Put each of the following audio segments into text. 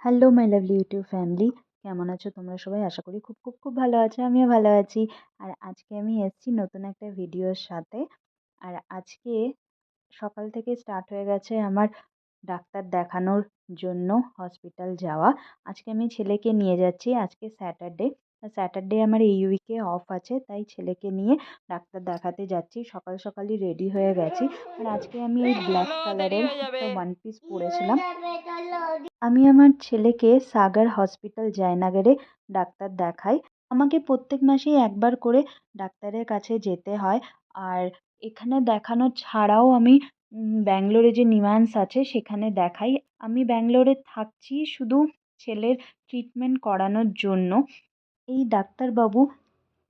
Hello my lovely YouTube family, কেমন আছো তোমরা সবাই? আশা করি খুব খুব খুব ভালো আছো। আমিও ভালো আছি। আর আজকে আমি এসেছি নতুন একটা ভিডিওর সাথে। আর আজকে সকাল থেকে স্টার্ট হয়ে গেছে আমার ডাক্তার দেখানোর জন্য হসপিটাল যাওয়া। আজকে আমি ছেলেকে নিয়ে যাচ্ছি। আজকে স্যাটারডে। স্যাটারডে আমার এই উইকে অফ আছে, তাই ছেলেকে নিয়ে ডাক্তার দেখাতে যাচ্ছি। সকাল সকালই রেডি হয়ে গেছি। আর আজকে আমি এই ব্ল্যাক কালারের একটা ওয়ান পিস পরেছিলাম। আমি আমার ছেলেকে সাগার হসপিটাল জয়নগরে ডাক্তার দেখাই। আমাকে প্রত্যেক মাসেই একবার করে ডাক্তারের কাছে যেতে হয়। আর এখানে দেখানো ছাড়াও আমি ব্যাঙ্গালোরে যে নিম্যান্স আছে সেখানে দেখাই। আমি ব্যাঙ্গালোরে থাকছি শুধু ছেলের ট্রিটমেন্ট করানোর জন্য। এই ডাক্তারবাবু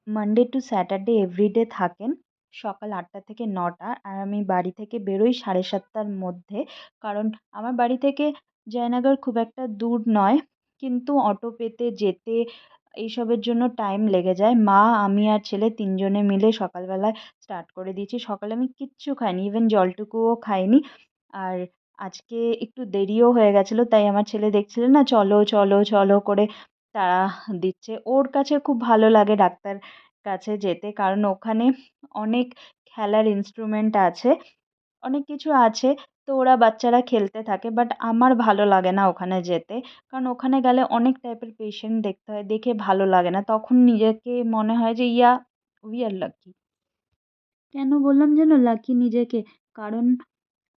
মানডে টু স্যাটারডে এভরিডে থাকেন সকাল ৮টা থেকে ৯টা। আর আমি বাড়ি থেকে বেরোই ৭:৩০টার মধ্যে। কারণ আমার বাড়ি থেকে জয়নগর খুব একটা দূর নয়, কিন্তু অটো পেতে যেতে এইসবের জন্য টাইম লেগে যায়। মা, আমি আর ছেলে তিনজনে মিলে সকালবেলায় স্টার্ট করে দিয়েছি। সকালে আমি কিচ্ছু খাইনি, ইভেন জলটুকুও খাইনি। আর আজকে একটু দেরিও হয়ে গেছিলো, তাই আমার ছেলে দেখছিল না, চলো চলো চলো করে তাড়া দিচ্ছে। ওর কাছে খুব ভালো লাগে ডাক্তার কাছে যেতে, কারণ ওখানে অনেক খেলার ইনস্ট্রুমেন্ট আছে, অনেক কিছু আছে। তো ওরা বাচ্চারা খেলতে থাকে, বাট আমার ভালো লাগে না ওখানে যেতে। কারণ ওখানে গেলে অনেক টাইপের পেশেন্ট দেখতে হয়, দেখে ভালো লাগে না। তখন নিজেকে মনে হয় যে উই আর লাকি। কেন বললাম যেন লাকি নিজেকে? কারণ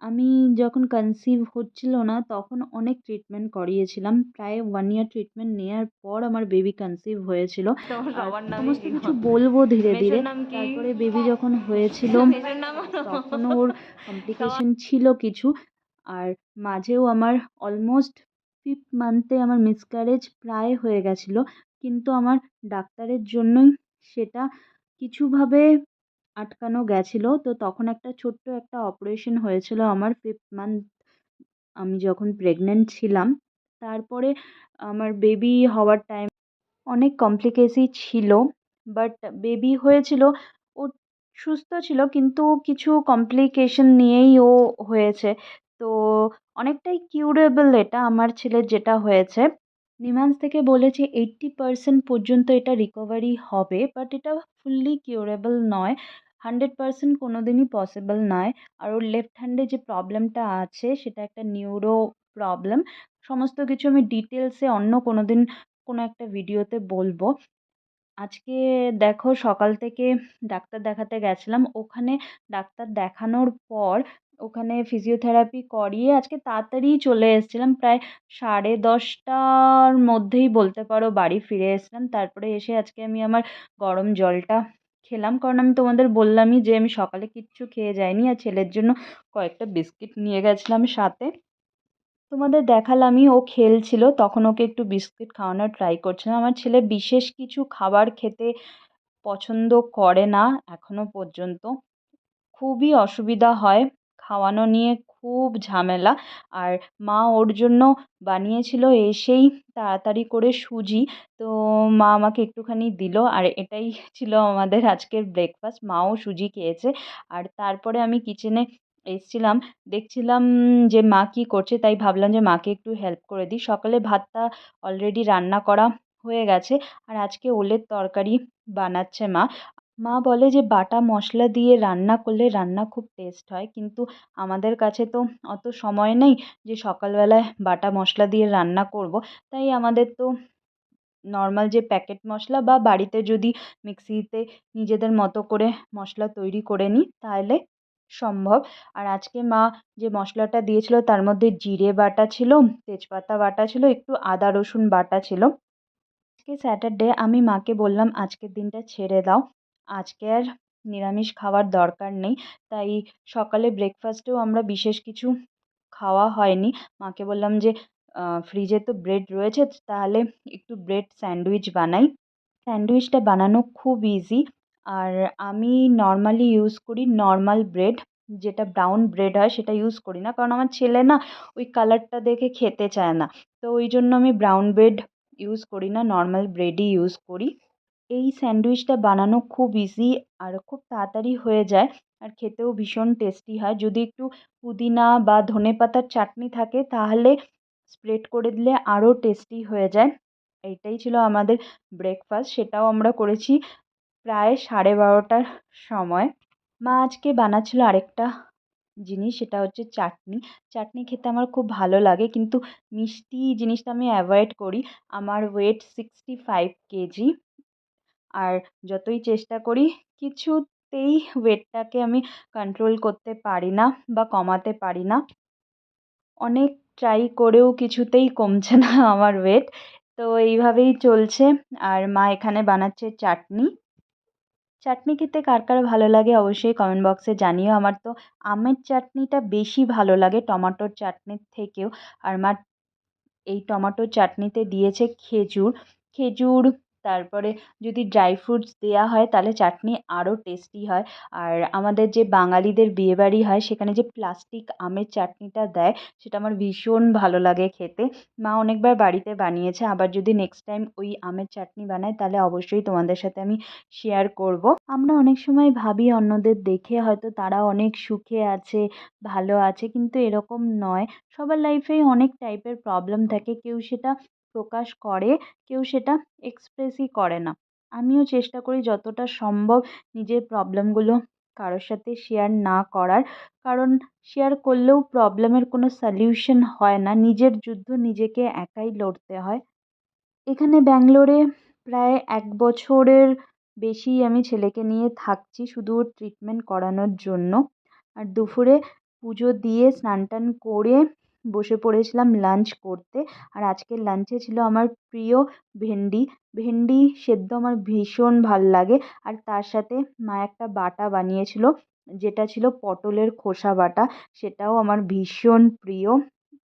আমি যখন কনসিভ হচ্ছিল না তখন অনেক ট্রিটমেন্ট করিয়েছিলাম। প্রায় 1 ইয়ার ট্রিটমেন্ট নেওয়ার পর আমার বেবি কনসিভ হয়েছিল। তোমার আর সবার নামই সমস্ত কি কিছু বলবো ধীরে মেসোর ধীরে। নাম কি? তারপরে বেবি যখন হয়েছিল মেসোর নাম তখনও ওর সবার কমপ্লিকেশন ছিল কিছু। আর মাঝেও আমার অলমোস্ট 5th মান্থে আমার মিসক্যারেজ প্রায় হয়ে গেছিলো, কিন্তু আমার ডাক্তারের জন্যই সেটা কিছুভাবে আটকানো গেছিলো। তো তখন একটা ছোট্ট একটা অপারেশন হয়েছিল আমার 5th মান্থ, আমি যখন প্রেগনেন্ট ছিলাম। তারপরে আমার বেবি হওয়ার টাইম অনেক কমপ্লিকেসি ছিল, বাট বেবি হয়েছিল। ও সুস্থ ছিল, কিন্তু কিছু কমপ্লিকেশন নিয়েই ও হয়েছে। তো অনেকটাই কিউরেবল এটা আমার ছেলের যেটা হয়েছে। নিম্যান্স থেকে বলেছে 80% পর্যন্ত এটা রিকভারি হবে, বাট এটা ফুললি কিউরেবল নয়। 100% কোনো দিনই পসিবল নয়। আর ওর লেফট হ্যান্ডে যে প্রবলেমটা আছে সেটা একটা নিউরো প্রবলেম। সমস্ত কিছু আমি ডিটেলসে অন্য কোনো দিন কোনো একটা ভিডিওতে বলবো। আজকে দেখো সকাল থেকে ডাক্তার দেখাতে গেছিলাম। ওখানে ডাক্তার দেখানোর পর ওখানে ফিজিওথেরাপি করিয়ে আজকে তাড়াতাড়ি চলে এসেছিলাম। প্রায় 10:30টার মধ্যেই বলতে পারো বাড়ি ফিরে এসেছিলাম। তারপরে এসে আজকে আমি আমার গরম জলটা খেলাম, কারণ আমি তোমাদের বললামই যে আমি সকালে কিচ্ছু খেয়ে যাইনি। আর ছেলের জন্য কয়েকটা বিস্কিট নিয়ে গেছিলাম সাথে। তোমাদের দেখালামই, ও খেলছিল তখন ওকে একটু বিস্কিট খাওয়ানোর ট্রাই করছিলাম। আমার ছেলে বিশেষ কিছু খাবার খেতে পছন্দ করে না এখনো পর্যন্ত। খুবই অসুবিধা হয়, খাওয়ানো নিয়ে খুব ঝামেলা। আর মা ওর জন্য বানিয়েছিল এসেই তাড়াতাড়ি করে সুজি। তো মা আমাকে একটুখানি দিল, আর এটাই ছিল আমাদের আজকের ব্রেকফাস্ট। মাও সুজি খেয়েছে। আর তারপরে আমি কিচেনে এসছিলাম, দেখছিলাম যে মা কী করছে, তাই ভাবলাম যে মাকে একটু হেল্প করে দিই। সকালে ভাতটা অলরেডি রান্না করা হয়ে গেছে। আর আজকে ওলের তরকারি বানাচ্ছে মা। মা বলে যে বাটা মশলা দিয়ে রান্না করলে রান্না খুব টেস্ট হয়, কিন্তু আমাদের কাছে তো অত সময় নেই যে সকালবেলায় বাটা মশলা দিয়ে রান্না করব। তাই আমাদের তো নর্মাল যে প্যাকেট মশলা বা বাড়িতে যদি মিক্সিতে নিজেদের মতো করে মশলা তৈরি করে নিই তাহলে সম্ভব। আর আজকে মা যে মশলাটা দিয়েছিল তার মধ্যে জিরে বাটা ছিল, তেজপাতা বাটা ছিল, একটু আদা রসুন বাটা ছিল। আজকে স্যাটারডে, আমি মাকে বললাম আজকের দিনটা ছেড়ে দাও, আজকে আর নিরামিষ খাওয়ার দরকার নেই। তাই সকালে ব্রেকফাস্টেও আমরা বিশেষ কিছু খাওয়া হয়নি। মাকে বললাম যে ফ্রিজে তো ব্রেড রয়েছে, তাহলে একটু ব্রেড স্যান্ডউইচ বানাই। স্যান্ডউইচটা বানানো খুব ইজি। আর আমি নর্মালি ইউজ করি নর্মাল ব্রেড, যেটা ব্রাউন ব্রেড হয় সেটা ইউজ করি না, কারণ আমার ছেলে না ওই কালারটা দেখে খেতে চায় না। তো ওই জন্য আমি ব্রাউন ব্রেড ইউজ করি না, নর্মাল ব্রেডই ইউজ করি। এই স্যান্ডউইচটা বানানো খুব ইজি আর খুব তাড়াতাড়ি হয়ে যায়, আর খেতেও ভীষণ টেস্টি হয়। যদি একটু পুদিনা বা ধনেপাতার চাটনি থাকে তাহলে স্প্রেড করে দিলে আরও টেস্টি হয়ে যায়। এইটাই ছিল আমাদের ব্রেকফাস্ট, সেটাও আমরা করেছি প্রায় 12:30টার সময়। মা আজকে বানাচ্ছিল আরেকটা জিনিস, সেটা হচ্ছে চাটনি। চাটনি খেতে আমার খুব ভালো লাগে, কিন্তু মিষ্টি জিনিসটা আমি অ্যাভয়েড করি। আমার ওয়েট 65 কেজি, আর যতই চেষ্টা করি কিছুতেই ওয়েটটাকে আমি কন্ট্রোল করতে পারি না বা কমাতে পারি না। অনেক ট্রাই করেও কিছুতেই কমছে না আমার ওয়েট। তো এইভাবেই চলছে। আর মা এখানে বানাচ্ছে চাটনি। চাটনি খেতে কার কার ভালো লাগে অবশ্যই কমেন্ট বক্সে জানিও। আমার তো আমের চাটনিটা বেশি ভালো লাগে টমাটোর চাটনির থেকেও। আর মা এই টমেটোর চাটনিতে দিয়েছে খেজুর। খেজুর, তারপরে যদি ড্রাই ফ্রুটস দেওয়া হয় তাহলে চাটনি আরও টেস্টি হয়। আর আমাদের যে বাঙালিদের বিয়েবাড়ি হয় সেখানে যে প্লাস্টিক আমের চাটনিটা দেয়, সেটা আমার ভীষণ ভালো লাগে খেতে। মা অনেকবার বাড়িতে বানিয়েছে, আবার যদি নেক্সট টাইম ওই আমের চাটনি বানায় তাহলে অবশ্যই তোমাদের সাথে আমি শেয়ার করব। আমরা অনেক সময় ভাবি অন্যদের দেখে হয়তো তারা অনেক সুখে আছে, ভালো আছে, কিন্তু এরকম নয়। সবার লাইফেই অনেক টাইপের প্রবলেম থাকে, কেউ সেটা প্রকাশ করে, কেউ সেটা এক্সপ্রেসই করে না। আমিও চেষ্টা করি যতটা সম্ভব নিজের প্রবলেমগুলো কারোর সাথে শেয়ার না করার, কারণ শেয়ার করলেও প্রবলেমের কোনো সলিউশন হয় না, নিজের যুদ্ধ নিজেকে একাই লড়তে হয়। এখানে ব্যাঙ্গালোরে প্রায় 1 বছরের বেশি আমি ছেলেকে নিয়ে থাকছি শুধু ওর ট্রিটমেন্ট করানোর জন্য। আর দুপুরে পুজো দিয়ে স্নান টান করে বসে পড়েছিলাম লাঞ্চ করতে। আর আজকের লাঞ্চে ছিল আমার প্রিয় ভেন্ডি। ভেন্ডি সেদ্ধ আমার ভীষণ ভাল লাগে। আর তার সাথে মা একটা বাটা বানিয়েছিল, যেটা ছিল পটলের খোসা বাটা, সেটাও আমার ভীষণ প্রিয়।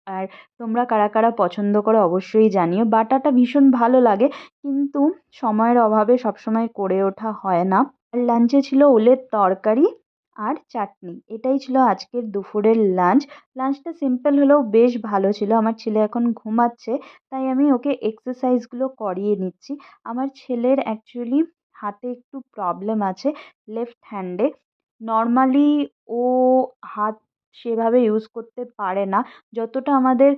আর তোমরা কারা কারা পছন্দ করো অবশ্যই জানিও। বাটাটা ভীষণ ভালো লাগে, কিন্তু সময়ের অভাবে সবসময় করে ওঠা হয় না। আর লাঞ্চে ছিল ওলের তরকারি আর চাটনি। এটাই ছিল আজকের দুপুরের লাঞ্চ। লাঞ্চটা সিম্পল হলেও বেশ ভালো ছিল। আমার ছেলে এখন ঘুমাচ্ছে, তাই আমি ওকে এক্সারসাইজগুলো করিয়ে নিচ্ছি। আমার ছেলের অ্যাকচুয়ালি হাতে একটু প্রবলেম আছে, লেফট হ্যান্ডে। নর্মালি ও হাত সেভাবে ইউজ করতে পারে না। যতটা আমাদের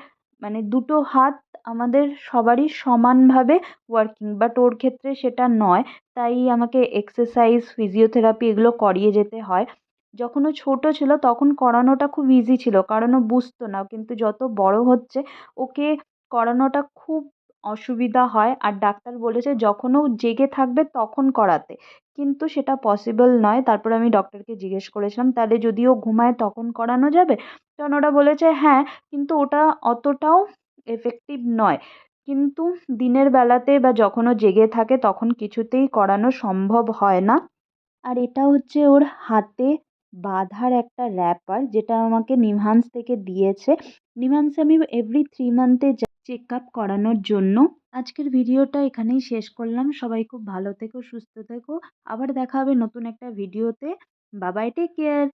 মানে দুটো হাত আমাদের সবারই সমানভাবে ওয়ার্কিং, বাট ওর ক্ষেত্রে সেটা নয়। তাই আমাকে এক্সারসাইজ, ফিজিওথেরাপি এগুলো করিয়ে যেতে হয়। যখন ও ছোটো ছিল তখন করানোটা খুব ইজি ছিল, কারণ ও বুঝতো না, কিন্তু যত বড় হচ্ছে ওকে করানোটা খুব অসুবিধা হয়। আর ডাক্তার বলেছে যখন ও জেগে থাকবে তখন করাতে, কিন্তু সেটা পসিবল নয়। তারপর আমি ডক্টরকে জিজ্ঞেস করেছিলাম তাহলে যদি ও ঘুমায় তখন করানো যাবে, তখন ওরা বলেছে হ্যাঁ, কিন্তু ওটা অতটাও এফেক্টিভ নয়। কিন্তু দিনের বেলাতে বা যখন ও জেগে থাকে তখন কিছুতেই করানো সম্ভব হয় না। আর এটা হচ্ছে ওর হাতে বাঁধার একটা র্যাপার, যেটা আমাকে নিমহান্স থেকে দিয়েছে। নিমহান্সে আমি এভরি 3 মান্থে চেক আপ করানোর জন্য। আজকের ভিডিওটা এখানেই শেষ করলাম। সবাই খুব ভালো থেকো, সুস্থ থেকো। আবার দেখা হবে নতুন একটা ভিডিওতে। Bye bye, take care.